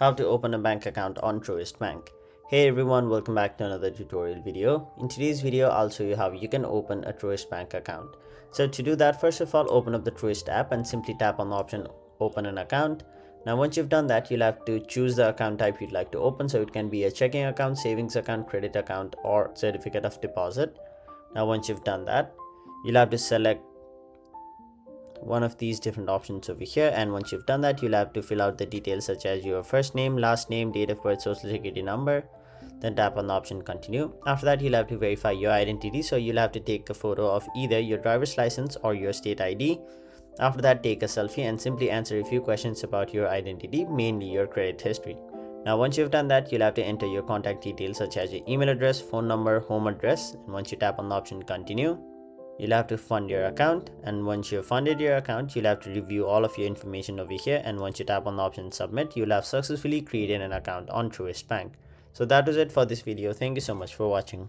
How to open a bank account on Truist Bank. Hey everyone, welcome back to another tutorial video. In today's video, I'll show you how you can open a Truist Bank account. So to do that, first of all, open up the Truist app and simply tap on the option open an account. Now once you've done that, you'll have to choose the account type you'd like to open. So it can be a checking account, savings account, credit account, or certificate of deposit. Now once you've done that, you'll have to select one of these different options over here, and once you've done that, you'll have to fill out the details such as your first name, last name, date of birth, social security number. Then tap on the option continue. After that, you'll have to verify your identity, so you'll have to take a photo of either your driver's license or your state ID. After that, take a selfie and simply answer a few questions about your identity, mainly your credit history. Now once you've done that, you'll have to enter your contact details such as your email address, phone number, home address, and once you tap on the option continue, you'll have to fund your account. And once you've funded your account, you'll have to review all of your information over here, and once you tap on the option submit, you'll have successfully created an account on Truist Bank. So that was it for this video. Thank you so much for watching.